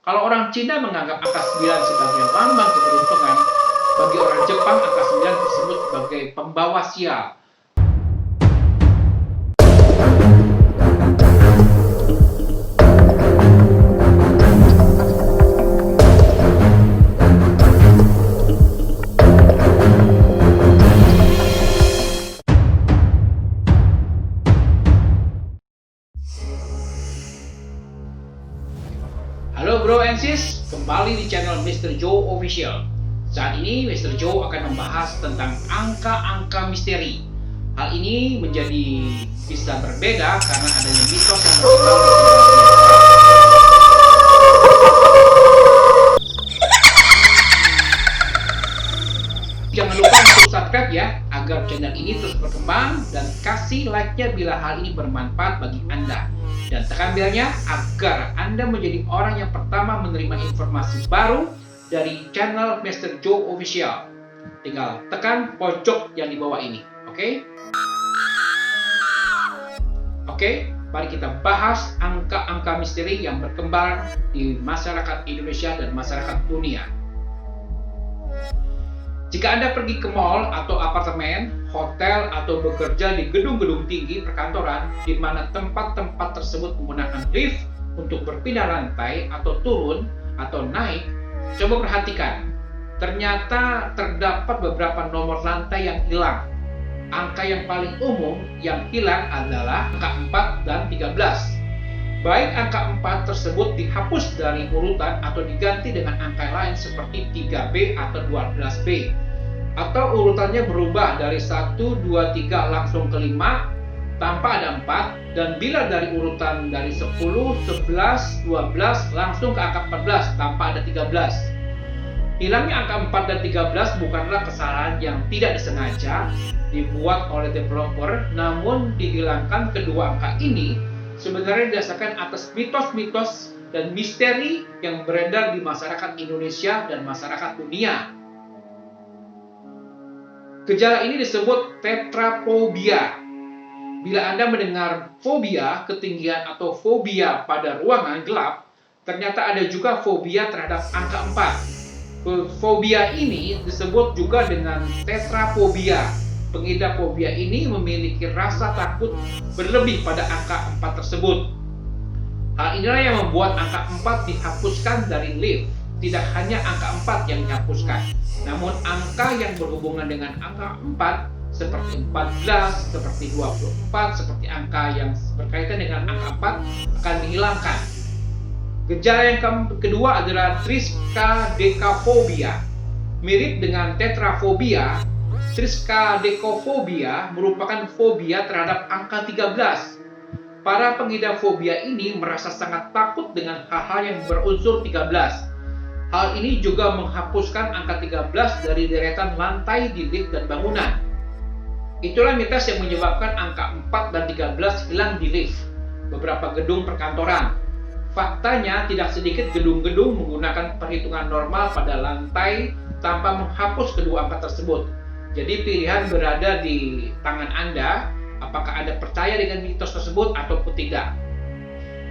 Kalau orang Cina menganggap angka 9 sebagai lambang keberuntungan, bagi orang Jepang angka 9 disebut sebagai pembawa sial. Halo bro and sis, kembali di channel Mr. Joe Official. Saat ini Mr. Joe akan membahas tentang angka-angka misteri. Hal ini menjadi bisa berbeda karena adanya mitos yang berkembang. Jangan lupa untuk subscribe ya, agar channel ini terus berkembang, dan kasih like-nya bila hal ini bermanfaat bagi Anda. Dan tekan belnya agar Anda menjadi orang yang pertama menerima informasi baru dari channel Mr. Joe Official. Tinggal tekan pojok yang di bawah ini, oke? Oke, mari kita bahas angka-angka misteri yang berkembang di masyarakat Indonesia dan masyarakat dunia. Jika Anda pergi ke mall atau apartemen, hotel, atau bekerja di gedung-gedung tinggi perkantoran di mana tempat-tempat tersebut menggunakan lift untuk berpindah lantai atau turun atau naik, coba perhatikan. Ternyata terdapat beberapa nomor lantai yang hilang. Angka yang paling umum yang hilang adalah angka 4 dan 13. Baik angka 4 tersebut dihapus dari urutan atau diganti dengan angka lain seperti 3B atau 12B. Atau urutannya berubah dari 1, 2, 3 langsung ke 5 tanpa ada 4. Dan bila dari urutan dari 10, 11, 12 langsung ke angka 14 tanpa ada 13. Hilangnya angka 4 dan 13 bukanlah kesalahan yang tidak disengaja dibuat oleh developer, namun dihilangkan kedua angka ini sebenarnya didasarkan atas mitos-mitos dan misteri yang beredar di masyarakat Indonesia dan masyarakat dunia. Gejala ini disebut tetrafobia. Bila Anda mendengar fobia ketinggian atau fobia pada ruangan gelap, ternyata ada juga fobia terhadap angka 4. Fobia ini disebut juga dengan tetrafobia. Pengidap fobia ini memiliki rasa takut berlebih pada angka 4 tersebut. Hal inilah yang membuat angka 4 dihapuskan dari lift. Tidak hanya angka 4 yang dihapuskan, namun angka yang berhubungan dengan angka 4 seperti 14, seperti 24, seperti angka yang berkaitan dengan angka 4 akan dihilangkan. Gejala yang kedua adalah triskaidekafobia. Mirip dengan tetrafobia, triskaidekafobia merupakan fobia terhadap angka 13. Para pengidap fobia ini merasa sangat takut dengan hal-hal yang berunsur 13. Hal ini juga menghapuskan angka 13 dari deretan lantai di lift dan bangunan. Itulah mitos yang menyebabkan angka 4 dan 13 hilang di lift beberapa gedung perkantoran. Faktanya, tidak sedikit gedung-gedung menggunakan perhitungan normal pada lantai tanpa menghapus kedua angka tersebut. Jadi pilihan berada di tangan Anda, apakah Anda percaya dengan mitos tersebut ataupun tidak.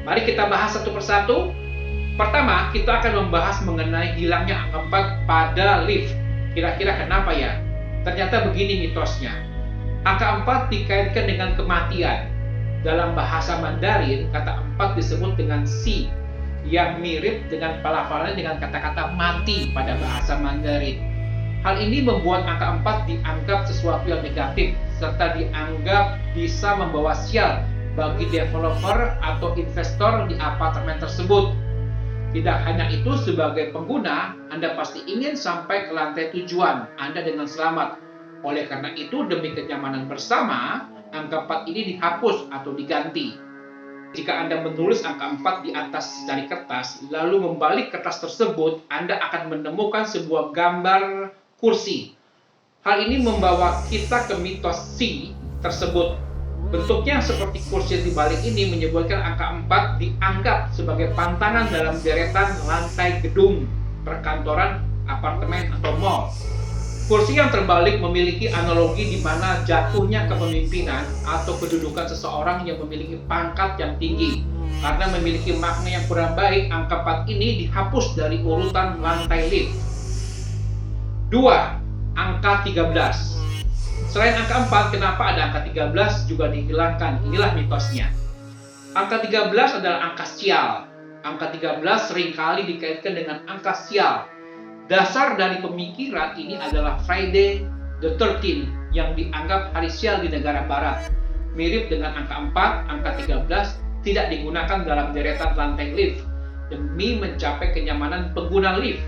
Mari kita bahas satu persatu. Pertama, kita akan membahas mengenai hilangnya angka 4 pada lift. Kira-kira kenapa ya? Ternyata begini mitosnya. Angka 4 dikaitkan dengan kematian. Dalam bahasa Mandarin, kata 4 disebut dengan si, yang mirip dengan pelafalannya dengan kata-kata mati pada bahasa Mandarin. Hal ini membuat angka 4 dianggap sesuatu yang negatif, serta dianggap bisa membawa sial bagi developer atau investor di apartemen tersebut. Tidak hanya itu, sebagai pengguna, Anda pasti ingin sampai ke lantai tujuan Anda dengan selamat. Oleh karena itu, demi kenyamanan bersama, angka 4 ini dihapus atau diganti. Jika Anda menulis angka 4 di atas dari kertas, lalu membalik kertas tersebut, Anda akan menemukan sebuah gambar kursi. Hal ini membawa kita ke mitos si tersebut. Bentuknya seperti kursi di balik ini menyebutkan angka 4 dianggap sebagai pantangan dalam deretan lantai gedung, perkantoran, apartemen, atau mall. Kursi yang terbalik memiliki analogi di mana jatuhnya kepemimpinan atau kedudukan seseorang yang memiliki pangkat yang tinggi. Karena memiliki makna yang kurang baik, angka 4 ini dihapus dari urutan lantai lift. 2. Angka 13. Selain angka 4, kenapa ada angka 13 juga dihilangkan? Inilah mitosnya. Angka 13 adalah angka sial. Angka 13 seringkali dikaitkan dengan angka sial. Dasar dari pemikiran ini adalah Friday the 13th yang dianggap hari sial di negara barat. Mirip dengan angka 4, angka 13 tidak digunakan dalam deretan lantai lift demi mencapai kenyamanan pengguna lift.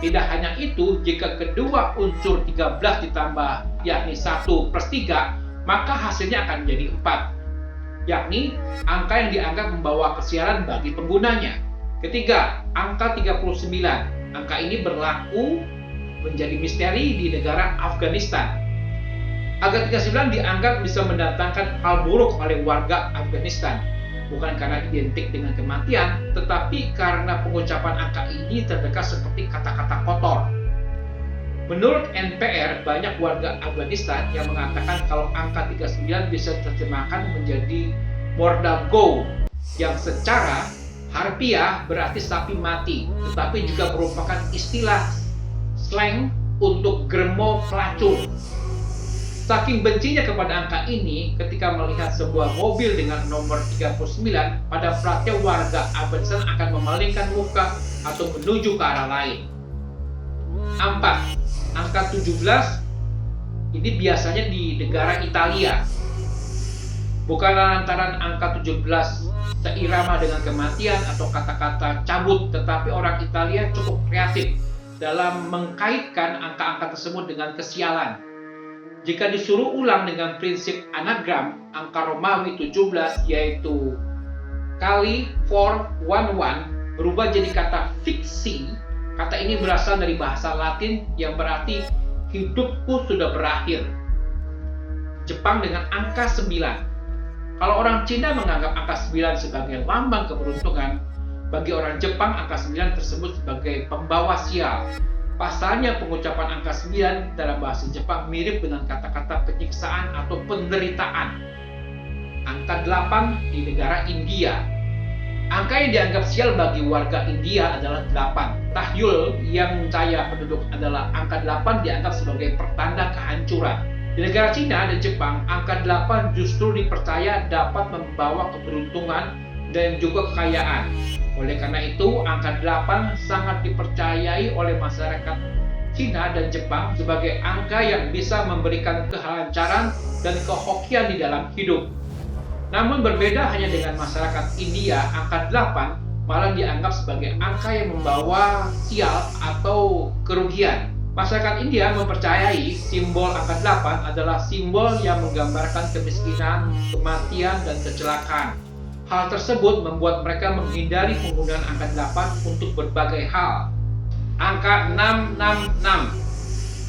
Tidak hanya itu, jika kedua unsur 13 ditambah yakni 1/3, maka hasilnya akan menjadi 4, yakni angka yang dianggap membawa kesialan bagi penggunanya. Ketiga, angka 39. Angka ini berlaku menjadi misteri di negara Afghanistan. Angka 39 dianggap bisa mendatangkan hal buruk oleh warga Afghanistan. Bukan karena identik dengan kematian, tetapi karena pengucapan angka ini terdekat seperti kata-kata kotor. Menurut NPR, banyak warga Afghanistan yang mengatakan kalau angka 39 bisa diterjemahkan menjadi Mordago, yang secara harfiah berarti sapi mati, tetapi juga merupakan istilah slang untuk germo pelacur. Saking bencinya kepada angka ini, ketika melihat sebuah mobil dengan nomor 39, pada platnya warga Afghanistan akan memalingkan muka atau menuju ke arah lain. 4. Angka 17 ini biasanya di negara Italia. Bukanlah lantaran angka 17 seirama dengan kematian atau kata-kata cabut, tetapi orang Italia cukup kreatif dalam mengkaitkan angka-angka tersebut dengan kesialan. Jika disuruh ulang dengan prinsip anagram, angka Romawi 17 yaitu kali 411 berubah jadi kata fiksi. Kata ini berasal dari bahasa Latin yang berarti hidupku sudah berakhir. Jepang dengan angka 9. Kalau orang Cina menganggap angka 9 sebagai lambang keberuntungan, bagi orang Jepang angka 9 tersebut sebagai pembawa sial. Pasalnya pengucapan angka 9 dalam bahasa Jepang mirip dengan kata-kata penyiksaan atau penderitaan. Angka 8 di negara India. Angka yang dianggap sial bagi warga India adalah 8. Tahyul yang percaya penduduk adalah angka 8 dianggap sebagai pertanda kehancuran. Di negara Cina dan Jepang, angka 8 justru dipercaya dapat membawa keberuntungan dan juga kekayaan. Oleh karena itu, angka 8 sangat dipercayai oleh masyarakat Cina dan Jepang sebagai angka yang bisa memberikan kelancaran dan kehokian di dalam hidup. Namun berbeda hanya dengan masyarakat India, angka 8 malah dianggap sebagai angka yang membawa sial atau kerugian. Masyarakat India mempercayai simbol angka 8 adalah simbol yang menggambarkan kemiskinan, kematian, dan kecelakaan. Hal tersebut membuat mereka menghindari penggunaan angka 8 untuk berbagai hal. Angka 666.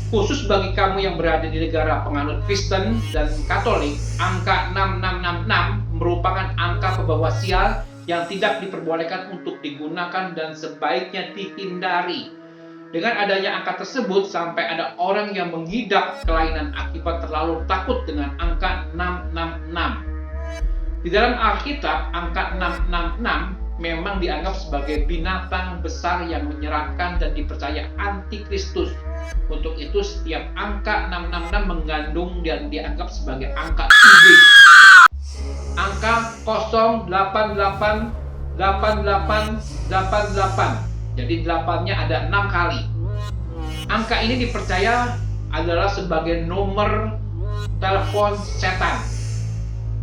Khusus bagi kamu yang berada di negara penganut Kristen dan Katolik, angka 6666 merupakan angka pembawa sial yang tidak diperbolehkan untuk digunakan dan sebaiknya dihindari. Dengan adanya angka tersebut, sampai ada orang yang menghidap kelainan akibat terlalu takut dengan angka 666. Di dalam Alkitab, angka 666 memang dianggap sebagai binatang besar yang menyeramkan dan dipercaya antikristus. Untuk itu, setiap angka 666 mengandung dan dianggap sebagai angka iblis. Angka 0888888. Jadi 8-nya ada 6 kali. Angka ini dipercaya adalah sebagai nomor telepon setan.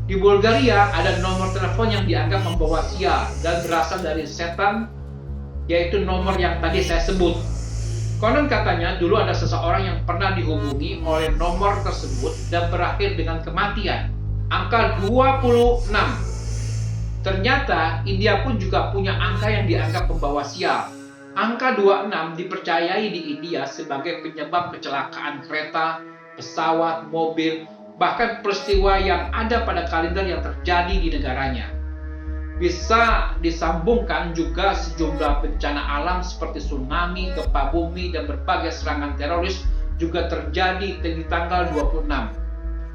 Di Bulgaria ada nomor telepon yang dianggap membawa sial dan berasal dari setan, yaitu nomor yang tadi saya sebut. Konon katanya dulu ada seseorang yang pernah dihubungi oleh nomor tersebut dan berakhir dengan kematian. Angka 26. Ternyata India pun juga punya angka yang dianggap pembawa sial. Angka 26 dipercayai di India sebagai penyebab kecelakaan kereta, pesawat, mobil, bahkan peristiwa yang ada pada kalender yang terjadi di negaranya. Bisa disambungkan juga sejumlah bencana alam seperti tsunami, gempa bumi, dan berbagai serangan teroris juga terjadi di tanggal 26.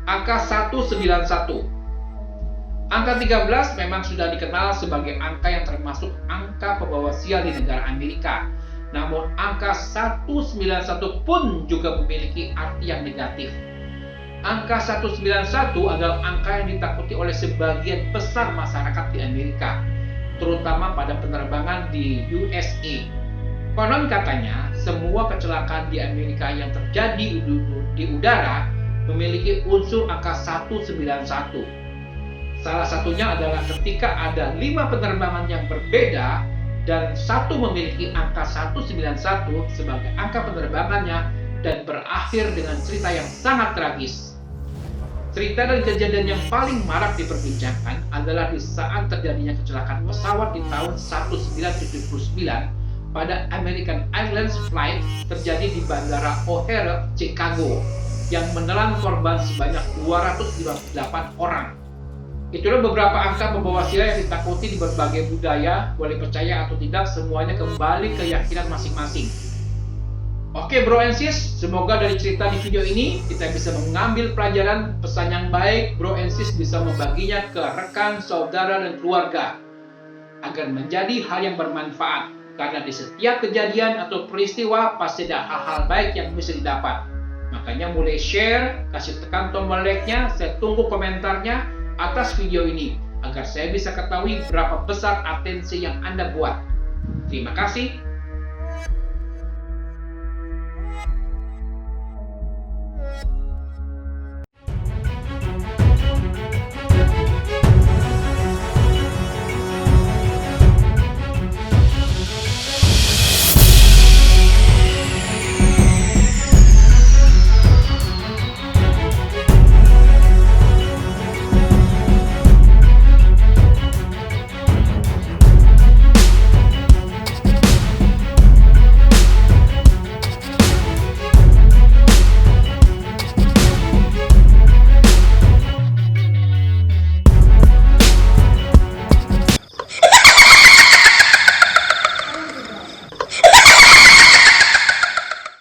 Angka 191. Angka 13 memang sudah dikenal sebagai angka yang termasuk angka pembawa sial di negara Amerika. Namun angka 191 pun juga memiliki arti yang negatif. Angka 191 adalah angka yang ditakuti oleh sebagian besar masyarakat di Amerika, terutama pada penerbangan di USA. Konon katanya, semua kecelakaan di Amerika yang terjadi di udara memiliki unsur angka 191. Salah satunya adalah ketika ada 5 penerbangan yang berbeda dan satu memiliki angka 191 sebagai angka penerbangannya dan berakhir dengan cerita yang sangat tragis. Cerita dan kejadian yang paling marak diperbincangkan adalah di saat terjadinya kecelakaan pesawat di tahun 1979 pada American Airlines flight terjadi di Bandara O'Hare, Chicago yang menelan korban sebanyak 258 orang. Itulah beberapa angka pembawa sial yang ditakuti di berbagai budaya. Boleh percaya atau tidak, semuanya kembali ke keyakinan masing-masing. Oke bro and sis, semoga dari cerita di video ini kita bisa mengambil pelajaran pesan yang baik. Bro and sis bisa membaginya ke rekan, saudara, dan keluarga agar menjadi hal yang bermanfaat. Karena di setiap kejadian atau peristiwa pasti ada hal-hal baik yang bisa didapat. Makanya mulai share, kasih tekan tombol like-nya, saya tunggu komentarnya atas video ini agar saya bisa ketahui berapa besar atensi yang Anda buat. Terima kasih.